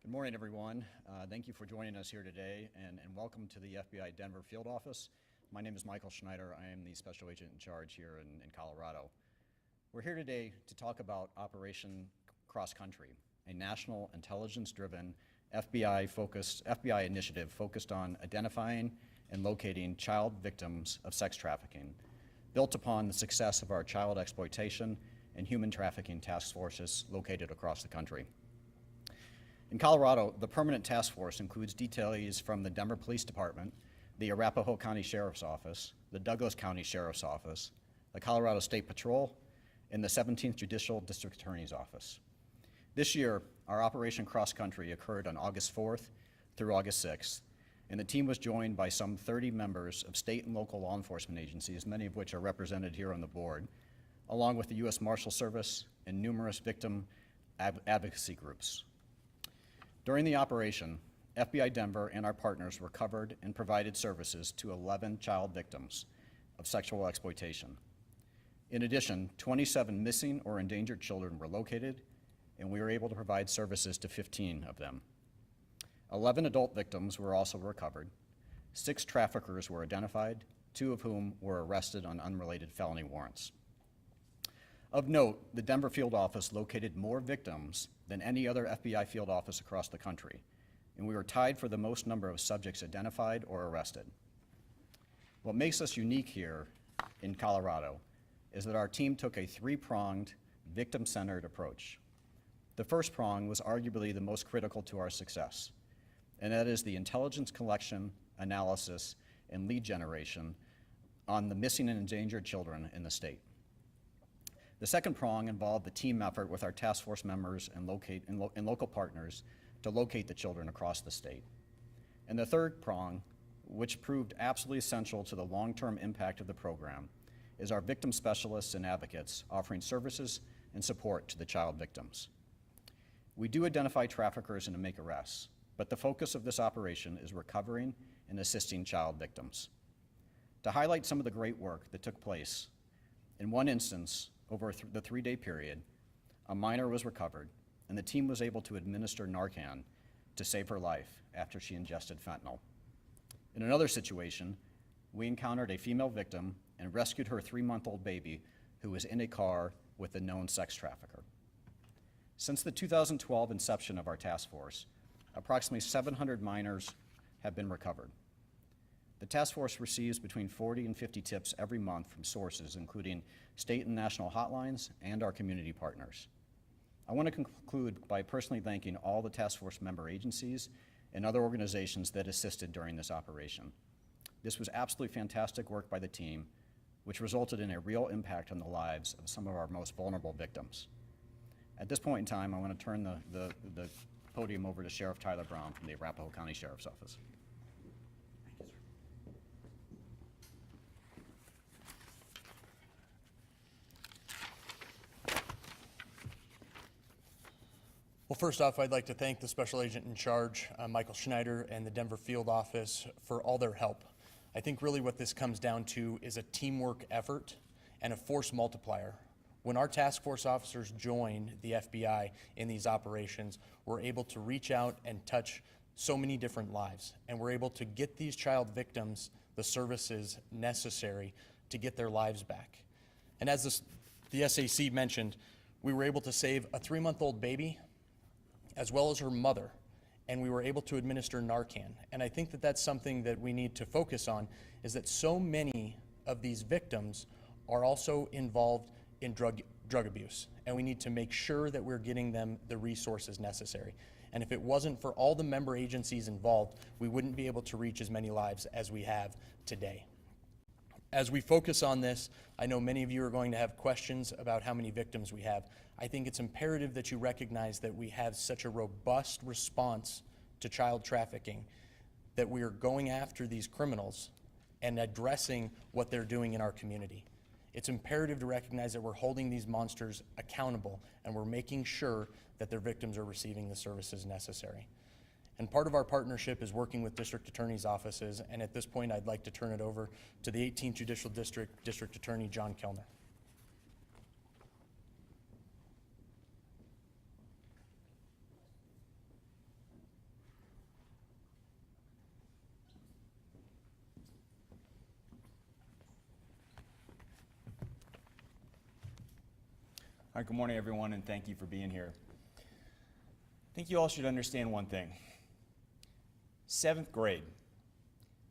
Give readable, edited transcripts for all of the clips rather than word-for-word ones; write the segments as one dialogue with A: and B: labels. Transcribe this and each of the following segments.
A: Good morning, everyone. Thank you for joining us here today, and welcome to the FBI Denver Field Office. My name is Michael Schneider. I am the Special Agent in charge here in Colorado. We're here today to talk about Operation Cross Country, a national intelligence-driven FBI initiative focused on identifying and locating child victims of sex trafficking, built upon the success of our child exploitation and human trafficking task forces located across the country. In Colorado, the permanent task force includes detailees from the Denver Police Department, the Arapahoe County Sheriff's Office, the Douglas County Sheriff's Office, the Colorado State Patrol, and the 17th Judicial District Attorney's Office. This year, our Operation Cross Country occurred on August 4th through August 6th, and the team was joined by some 30 members of state and local law enforcement agencies, many of which are represented here on the board, along with the U.S. Marshal Service and numerous victim advocacy groups. During the operation, FBI Denver and our partners recovered and provided services to 11 child victims of sexual exploitation. In addition, 27 missing or endangered children were located, and we were able to provide services to 15 of them. 11 adult victims were also recovered. 6 traffickers were identified, 2 of whom were arrested on unrelated felony warrants. Of note, the Denver field office located more victims than any other FBI field office across the country, and we were tied for the most number of subjects identified or arrested. What makes us unique here in Colorado is that our team took a 3-pronged, victim-centered approach. The first prong was arguably the most critical to our success, and that is the intelligence collection, analysis, and lead generation on the missing and endangered children in the state. The second prong involved the team effort with our task force members and local partners to locate the children across the state. And the third prong, which proved absolutely essential to the long-term impact of the program, is our victim specialists and advocates offering services and support to the child victims. We do identify traffickers and make arrests, but the focus of this operation is recovering and assisting child victims. To highlight some of the great work that took place, in one instance, over the 3-day period, a minor was recovered, and the team was able to administer Narcan to save her life after she ingested fentanyl. In another situation, we encountered a female victim and rescued her 3-month-old baby who was in a car with a known sex trafficker. Since the 2012 inception of our task force, approximately 700 minors have been recovered. The task force receives between 40 and 50 tips every month from sources, including state and national hotlines and our community partners. I want to conclude by personally thanking all the task force member agencies and other organizations that assisted during this operation. This was absolutely fantastic work by the team, which resulted in a real impact on the lives of some of our most vulnerable victims. At this point in time, I want to turn the podium over to Sheriff Tyler Brown from the Arapahoe County Sheriff's Office.
B: Well, first off, I'd like to thank the Special Agent in charge, Michael Schneider, and the Denver Field Office for all their help. I think really what this comes down to is a teamwork effort and a force multiplier. When our task force officers join the FBI in these operations, we're able to reach out and touch so many different lives, and we're able to get these child victims the services necessary to get their lives back. And as the SAC mentioned, we were able to save a 3-month-old baby as well as her mother, and we were able to administer Narcan. And I think that that's something that we need to focus on, is that so many of these victims are also involved in drug abuse, and we need to make sure that we're getting them the resources necessary. And if it wasn't for all the member agencies involved, we wouldn't be able to reach as many lives as we have today. As we focus on this, I know many of you are going to have questions about how many victims we have. I think it's imperative that you recognize that we have such a robust response to child trafficking, that we are going after these criminals and addressing what they're doing in our community. It's imperative to recognize that we're holding these monsters accountable, and we're making sure that their victims are receiving the services necessary. And part of our partnership is working with district attorneys' offices, and at this point I'd like to turn it over to the 18th Judicial District District Attorney John Kellner.
C: All right, good morning, everyone, and thank you for being here. I think you all should understand one thing. 7th grade.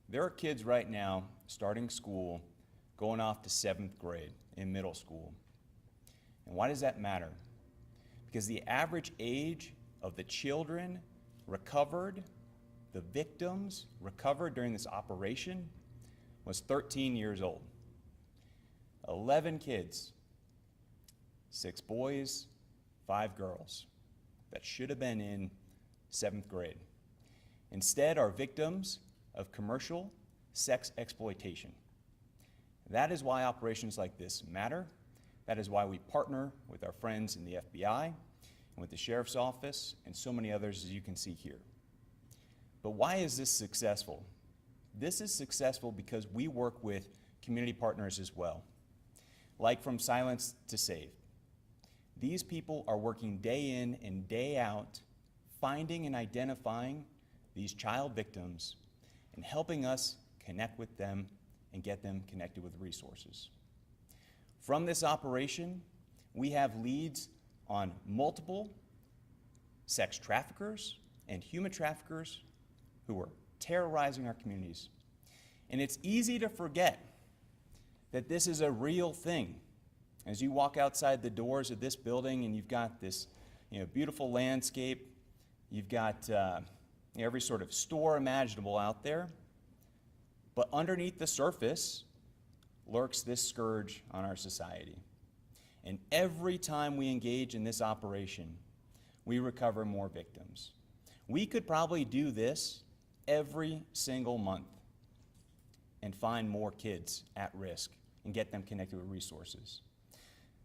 C: There are kids right now starting school, going off to 7th grade in middle school. And why does that matter? Because the average age of the children recovered, the victims recovered during this operation was 13 years old. 11 kids, 6 boys, 5 girls that should have been in 7th grade. Instead, are victims of commercial sex exploitation. That is why operations like this matter. That is why we partner with our friends in the FBI and with the Sheriff's Office and so many others, as you can see here. But why is this successful? This is successful because we work with community partners as well, like from Silence to Save. These people are working day in and day out, finding and identifying these child victims and helping us connect with them and get them connected with resources. From this operation, we have leads on multiple sex traffickers and human traffickers who are terrorizing our communities. And it's easy to forget that this is a real thing. As you walk outside the doors of this building and you've got this beautiful landscape, you've got every sort of store imaginable out there, but underneath the surface lurks this scourge on our society. And every time we engage in this operation, we recover more victims. We could probably do this every single month and find more kids at risk and get them connected with resources.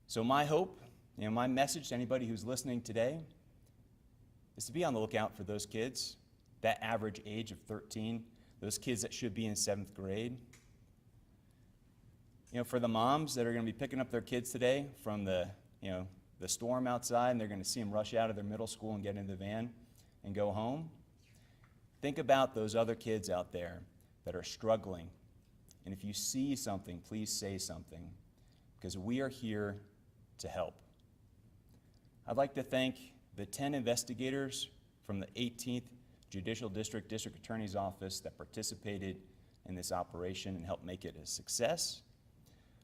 C: So my hope, my message to anybody who's listening today is to be on the lookout for those kids, that average age of 13, those kids that should be in 7th grade. For the moms that are going to be picking up their kids today from the storm outside, and they're going to see them rush out of their middle school and get in the van and go home, think about those other kids out there that are struggling. And if you see something, please say something, because we are here to help. I'd like to thank the 10 investigators from the 18th Judicial District Attorney's Office that participated in this operation and helped make it a success.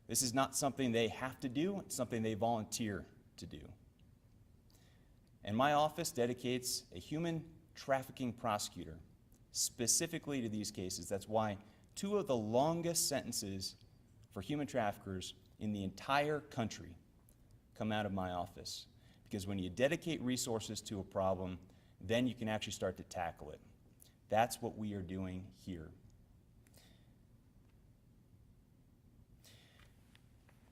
C: This is not something they have to do, it's something they volunteer to do. And my office dedicates a human trafficking prosecutor specifically to these cases. That's why 2 of the longest sentences for human traffickers in the entire country come out of my office. Because when you dedicate resources to a problem, then you can actually start to tackle it. That's what we are doing here.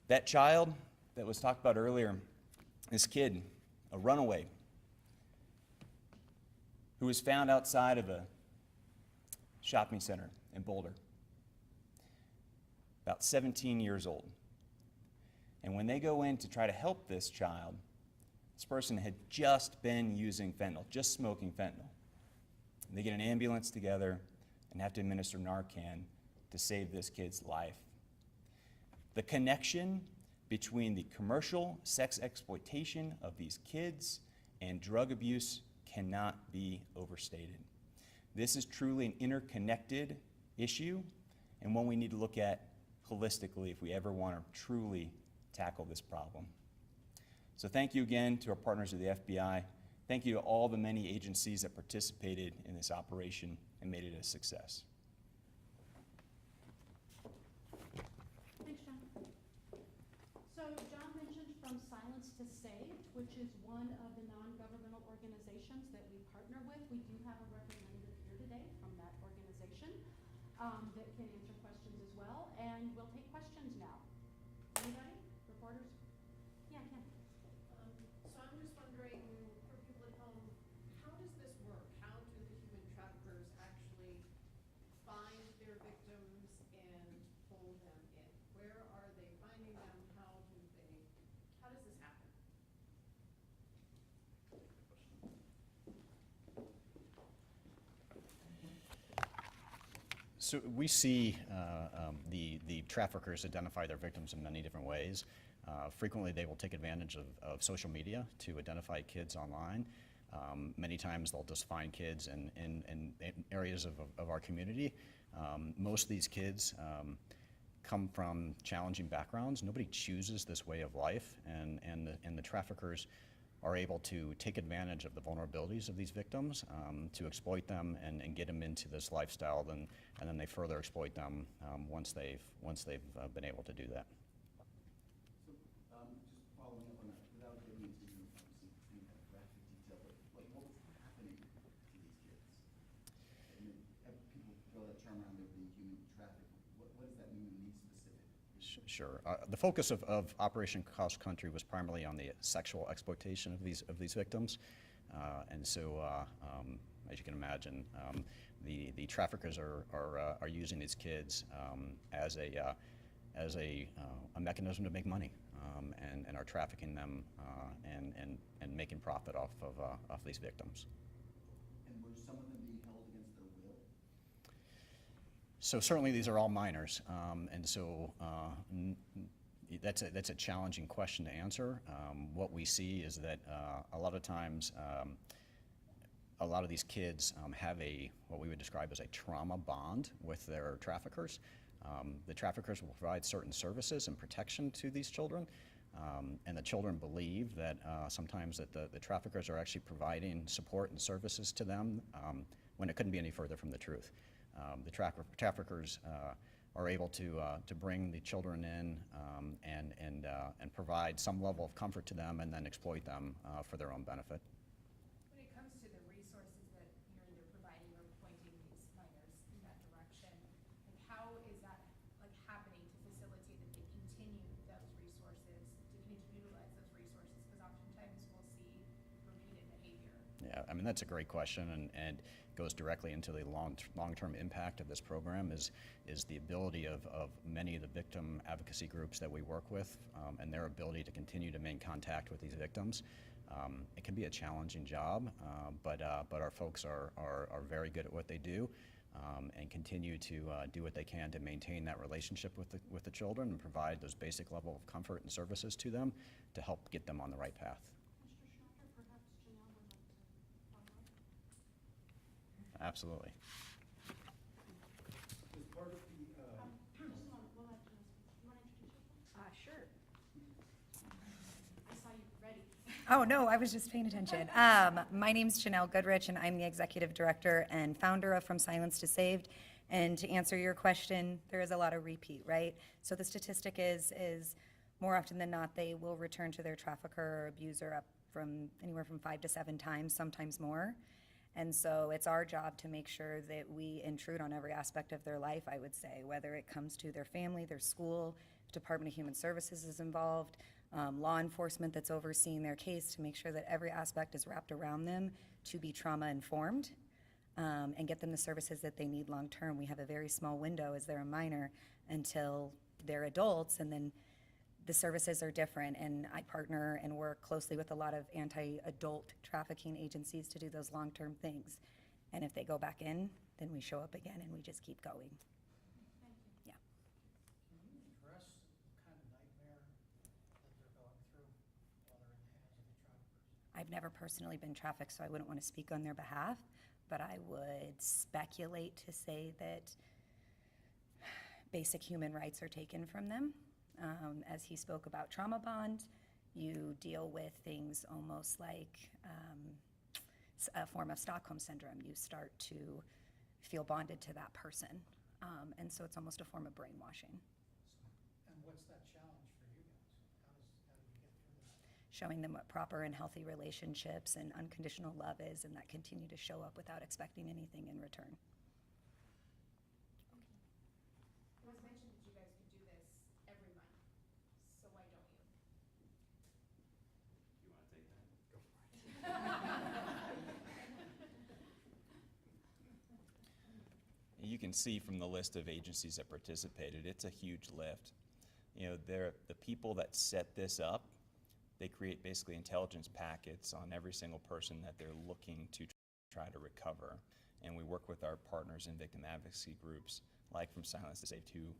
C: That child that was talked about earlier, this kid, a runaway, who was found outside of a shopping center in Boulder, about 17 years old. And when they go in to try to help this child, this person had just been using fentanyl, just smoking fentanyl. And they get an ambulance together and have to administer Narcan to save this kid's life. The connection between the commercial sex exploitation of these kids and drug abuse cannot be overstated. This is truly an interconnected issue and one we need to look at holistically if we ever want to truly tackle this problem. So thank you again to our partners at the FBI. Thank you to all the many agencies that participated in this operation and made it a success.
D: Thanks, John. So John mentioned From Silence to Saved, which is one of the non-governmental organizations that we partner with. We do have a representative here today from that organization that can answer questions as well. And we'll take questions now. Anybody? Reporters? Yeah, Ken.
E: So I'm just wondering, for people at home, how does this work? How do the human traffickers actually find their victims and pull them in? Where are they finding them? How does this happen?
A: So we see the traffickers identify their victims in many different ways. Frequently, they will take advantage of social media to identify kids online. Many times, they'll just find kids in areas of our community. Most of these kids come from challenging backgrounds. Nobody chooses this way of life, and the traffickers are able to take advantage of the vulnerabilities of these victims to exploit them and get them into this lifestyle, and then they further exploit them once they've been able to do that.
F: So, just following up on that, without getting into obviously any kind of graphic detail, but like what was happening to these kids? I mean, people throw that term around, they're being human trafficked. What does that mean in these specific?
A: Sure. The focus of Operation Cross Country was primarily on the sexual exploitation of these victims, and so as you can imagine, the traffickers are using these kids as a mechanism to make money, and are trafficking them and making profit off these victims.
F: And were some of them being held against their will?
A: So certainly these are all minors, and so that's a challenging question to answer. What we see is that a lot of times a lot of these kids have what we would describe as a trauma bond with their traffickers. The traffickers will provide certain services and protection to these children, and the children believe that sometimes that the traffickers are actually providing support and services to them when it couldn't be any further from the truth. The traffickers are able to bring the children in and provide some level of comfort to them and then exploit them for their own benefit.
G: When it comes to the resources that you're either providing or pointing these minors in that direction, like how is that like happening to facilitate that they continue those resources, to continue to utilize those resources? Because oftentimes we'll see repeated behavior.
A: Yeah, I mean, that's a great question, and goes directly into the long-term impact of this program is the ability of many of the victim advocacy groups that we work with and their ability to continue to maintain contact with these victims. It can be a challenging job, but our folks are very good at what they do and continue to do what they can to maintain that relationship with the children and provide those basic level of comfort and services to them to help get them on the right path.
D: Mr. Schneider, perhaps Janelle would like to follow up?
A: Absolutely.
F: As part of the,
D: Just a moment, we'll let Janelle speak. You want to introduce yourself?
H: Sure.
D: I saw you ready.
H: Oh, no, I was just paying attention. My name's Janelle Goodrich, and I'm the Executive Director and founder of From Silence to Saved. And to answer your question, there is a lot of repeat, right? So the statistic is more often than not, they will return to their trafficker or abuser up from anywhere from 5 to 7 times, sometimes more. And so it's our job to make sure that we intrude on every aspect of their life, I would say, whether it comes to their family, their school, Department of Human Services is involved, law enforcement that's overseeing their case, to make sure that every aspect is wrapped around them to be trauma informed and get them the services that they need long term. We have a very small window as they're a minor until they're adults, and then the services are different, and I partner and work closely with a lot of anti-adult trafficking agencies to do those long-term things. And if they go back in, then we show up again and we just keep going.
D: Thank you.
H: Yeah.
I: Can you address the kind of nightmare that they're going through while they're in the hands of the traffickers?
H: I've never personally been trafficked, so I wouldn't want to speak on their behalf, but I would speculate to say that basic human rights are taken from them. As he spoke about trauma bond, you deal with things almost like a form of Stockholm syndrome. You start to feel bonded to that person. And so it's almost a form of brainwashing.
I: And what's that challenge for you guys? How do you get through that?
H: Showing them what proper and healthy relationships and unconditional love is, and that continue to show up without expecting anything in return.
G: It was mentioned that you guys could do this every month, so why don't you?
C: You want to take that? Go for it. You can see from the list of agencies that participated, it's a huge lift. You know, the people that set this up, they create basically intelligence packets on every single person that they're looking to try to recover. And we work with our partners in victim advocacy groups like from Silence to Safety, who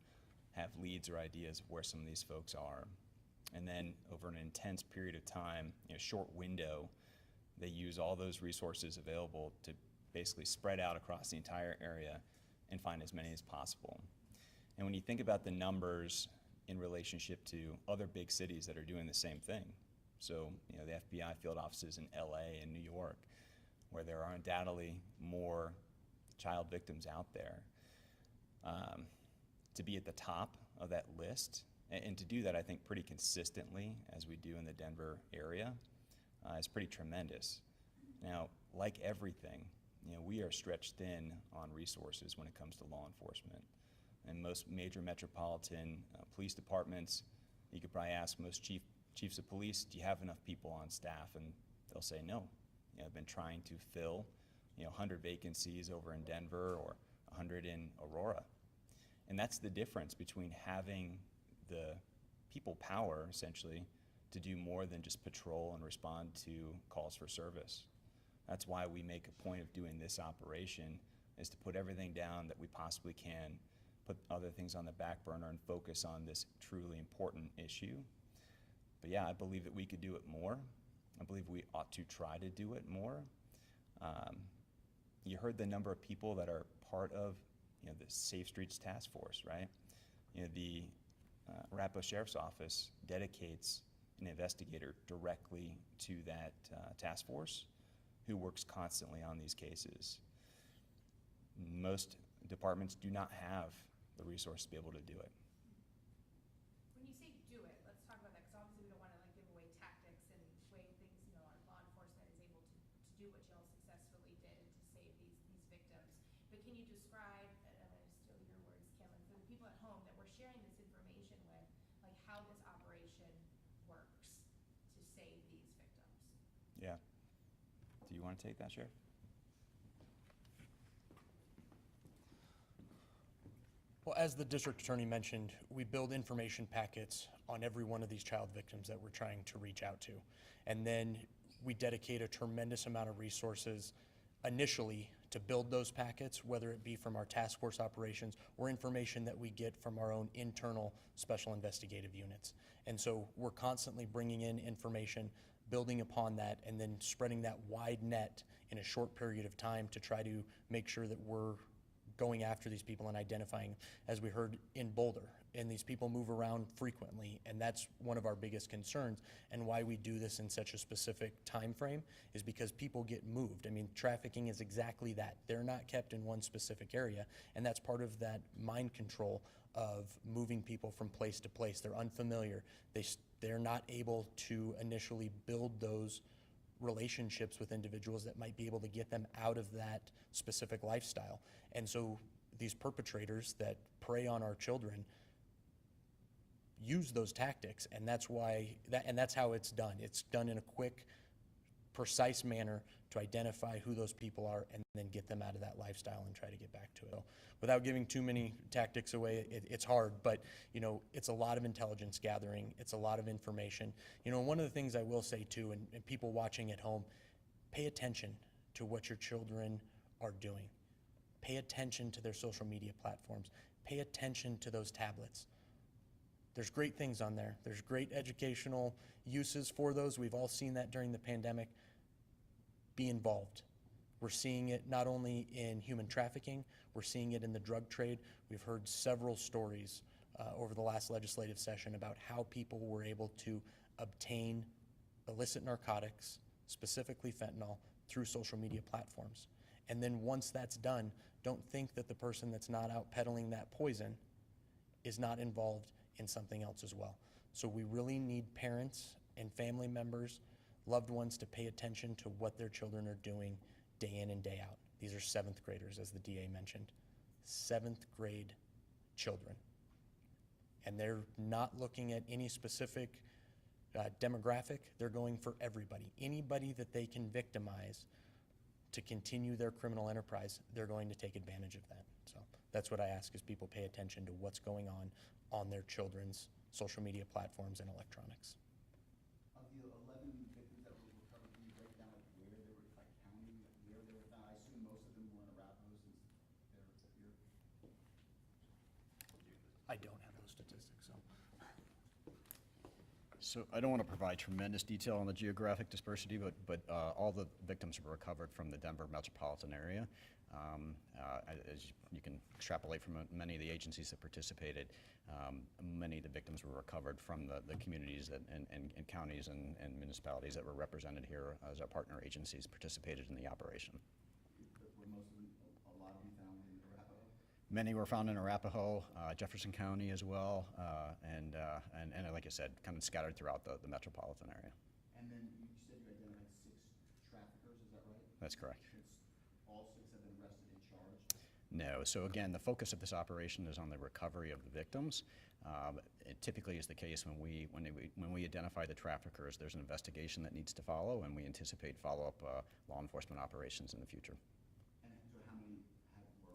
C: have leads or ideas of where some of these folks are. And then over an intense period of time, short window, they use all those resources available to basically spread out across the entire area and find as many as possible. And when you think about the numbers in relationship to other big cities that are doing the same thing, so the FBI field offices in LA and New York, where there are undoubtedly more child victims out there, to be at the top of that list, and to do that, I think, pretty consistently, as we do in the Denver area, is pretty tremendous. Now, like everything, we are stretched thin on resources when it comes to law enforcement. And most major metropolitan police departments, you could probably ask most chiefs of police, do you have enough people on staff? And they'll say no. I've been trying to fill 100 vacancies over in Denver or 100 in Aurora. And that's the difference between having the people power, essentially, to do more than just patrol and respond to calls for service. That's why we make a point of doing this operation, is to put everything down that we possibly can, put other things on the back burner, and focus on this truly important issue. But yeah, I believe that we could do it more. I believe we ought to try to do it more. You heard the number of people that are part of the Safe Streets Task Force, right? The Arapahoe Sheriff's Office dedicates an investigator directly to that task force, who works constantly on these cases. Most departments do not have the resources to be able to do it.
G: When you say do it, let's talk about that, because obviously we don't want to give away tactics and way things, our law enforcement is able to do what y'all successfully did to save these victims. But can you describe, and I'm going to steal your words, Cameron, for the people at home that we're sharing this information with, like how this operation works to save these victims?
C: Yeah. Do you want to take that, Sheriff?
B: Well, as the district attorney mentioned, we build information packets on every one of these child victims that we're trying to reach out to. And then we dedicate a tremendous amount of resources initially to build those packets, whether it be from our task force operations or information that we get from our own internal special investigative units. And so we're constantly bringing in information, building upon that, and then spreading that wide net in a short period of time to try to make sure that we're going after these people and identifying, as we heard in Boulder. And these people move around frequently, and that's one of our biggest concerns, and why we do this in such a specific time frame is because people get moved. I mean, trafficking is exactly that. They're not kept in one specific area, and that's part of that mind control of moving people from place to place. They're unfamiliar. They're not able to initially build those relationships with individuals that might be able to get them out of that specific lifestyle. And so these perpetrators that prey on our children use those tactics, and that's how it's done. It's done in a quick, precise manner to identify who those people are and then get them out of that lifestyle and try to get back to it. So without giving too many tactics away, it's hard, but it's a lot of intelligence gathering. It's a lot of information. One of the things I will say too, and people watching at home, pay attention to what your children are doing. Pay attention to their social media platforms. Pay attention to those tablets. There's great things on there. There's great educational uses for those. We've all seen that during the pandemic. Be involved. We're seeing it not only in human trafficking, we're seeing it in the drug trade. We've heard several stories over the last legislative session about how people were able to obtain illicit narcotics, specifically fentanyl, through social media platforms. And then once that's done, don't think that the person that's not out peddling that poison is not involved in something else as well. So we really need parents and family members, loved ones, to pay attention to what their children are doing day in and day out. These are 7th graders, as the DA mentioned. 7th grade children. And they're not looking at any specific demographic. They're going for everybody. Anybody that they can victimize to continue their criminal enterprise, they're going to take advantage of that. So that's what I ask, is people pay attention to what's going on their children's social media platforms and electronics.
F: Of the 11 victims that were recovered, can you break down where they were, like county, where they were found? I assume most of them were in Arapahoe since they're here.
B: I don't have those statistics, so.
A: So I don't want to provide tremendous detail on the geographic dispersity, but all the victims were recovered from the Denver metropolitan area. As you can extrapolate from many of the agencies that participated, many of the victims were recovered from the communities and counties and municipalities that were represented here as our partner agencies participated in the operation.
F: Were most of them, a lot of them found in Arapahoe?
A: Many were found in Arapahoe, Jefferson County as well, and like I said, kind of scattered throughout the metropolitan area.
F: And then you said you identified 6 traffickers, is that right?
A: That's correct.
F: All 6 have been arrested and charged?
A: No. So again, the focus of this operation is on the recovery of the victims. It typically is the case when we identify the traffickers, there's an investigation that needs to follow, and we anticipate follow-up law enforcement operations in the future.
F: And so how many were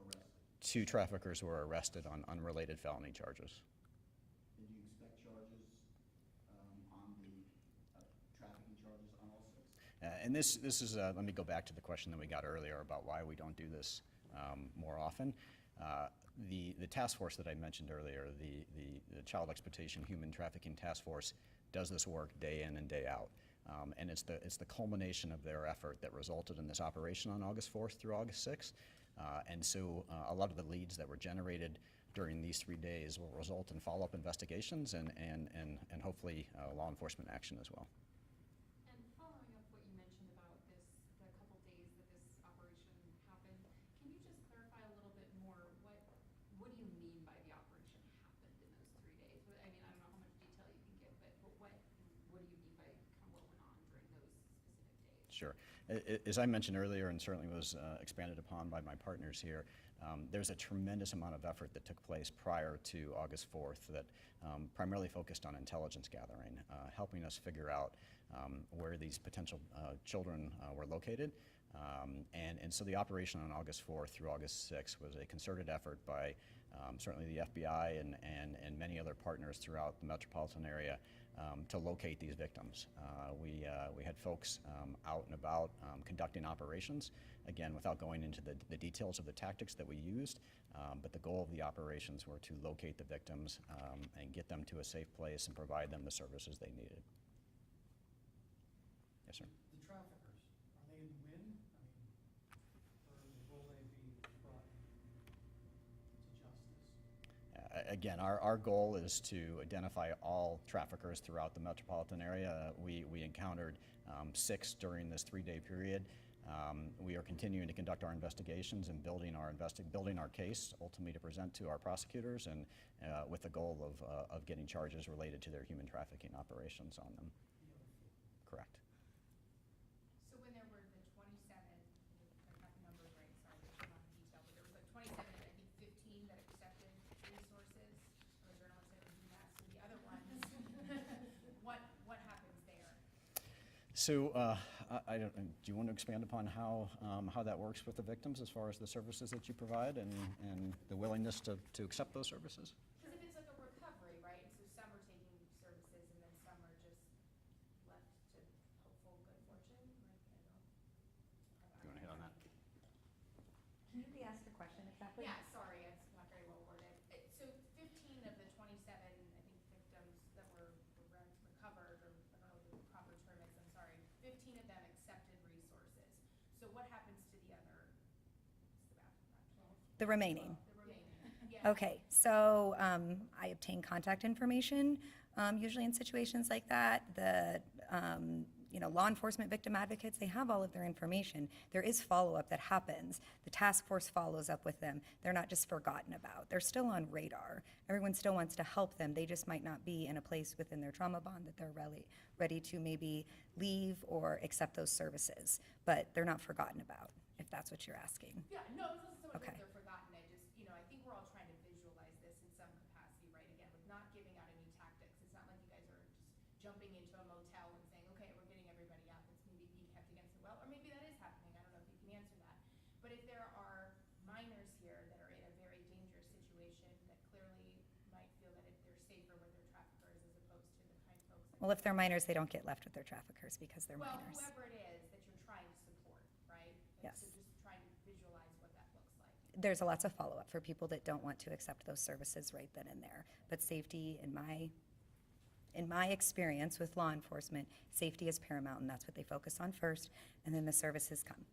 F: arrested?
A: 2 traffickers were arrested on unrelated felony charges.
F: And do you expect charges on the trafficking charges on all 6?
A: And this is, let me go back to the question that we got earlier about why we don't do this more often. The task force that I mentioned earlier, the Child Exploitation Human Trafficking Task Force, does this work day in and day out. And it's the culmination of their effort that resulted in this operation on August 4th through August 6th. And so a lot of the leads that were generated during these 3 days will result in follow-up investigations and hopefully law enforcement action as well.
J: And following up what you mentioned about the couple days that this operation happened, can you just clarify a little bit more what do you mean by the operation happened in those 3 days? I mean, I don't know how much detail you can give, but what do you mean by kind of what went on during those specific days?
A: Sure. As I mentioned earlier, and certainly was expanded upon by my partners here, there's a tremendous amount of effort that took place prior to August 4th that primarily focused on intelligence gathering, helping us figure out where these potential children were located. And so the operation on August 4th through August 6th was a concerted effort by certainly the FBI and many other partners throughout the metropolitan area to locate these victims. We had folks out and about conducting operations, again, without going into the details of the tactics that we used, but the goal of the operations were to locate the victims and get them to a safe place and provide them the services they needed. Yes, sir.
I: The traffickers, are they in Wynn? I mean, or will they be brought to justice?
A: Again, our goal is to identify all traffickers throughout the metropolitan area. We encountered 6 during this 3-day period. We are continuing to conduct our investigations and building our case, ultimately to present to our prosecutors, and with the goal of getting charges related to their human trafficking operations on them. Correct.
G: So when there were the 27, I have the numbers right, sorry, there's a lot of detail, but there was like 27, and I think 15 that accepted resources, or the journalist said do that, so the other ones, what happens there?
A: So, I don't. Do you want to expand upon how that works with the victims as far as the services that you provide and the willingness to accept those services?
G: Because if it's like a recovery, right, and so some are taking services and then some are just left to hopeful good fortune, like, I don't know.
A: You want to hit on that?
H: Can you re-ask the question exactly?
G: Yeah, sorry, it's not very well worded. So 15 of the 27, I think, victims that were recovered, or I don't know what the proper term is, I'm sorry, 15 of them accepted resources. So what happens to the other, what's the bathroom?
H: The remaining.
G: The remaining, yeah.
H: Okay, so I obtain contact information, usually in situations like that. The law enforcement victim advocates, they have all of their information. There is follow-up that happens. The task force follows up with them. They're not just forgotten about. They're still on radar. Everyone still wants to help them. They just might not be in a place within their trauma bond that they're ready to maybe leave or accept those services. But they're not forgotten about, if that's what you're asking.
G: Yeah, no, it's not so much
H: Okay.
G: that they're forgotten. I think we're all trying to visualize this in some capacity, right? Again, with not giving out any tactics. It's not like you guys are just jumping into a motel and saying, okay, we're getting everybody out that's maybe being kept against the well, or maybe that is happening. I don't know if you can answer that. But if there are minors here that are in a very dangerous situation that clearly might feel that they're safer with their traffickers as opposed to the kind folks that.
H: Well, if they're minors, they don't get left with their traffickers because they're
G: Well,
H: minors.
G: whoever it is that you're trying to support, right? And
H: Yes.
G: So just trying to visualize what that looks like.
H: there's lots of follow-up for people that don't want to accept those services right then and there. But safety, in my experience with law enforcement, safety is paramount, and that's what they focus on first, and then the services come.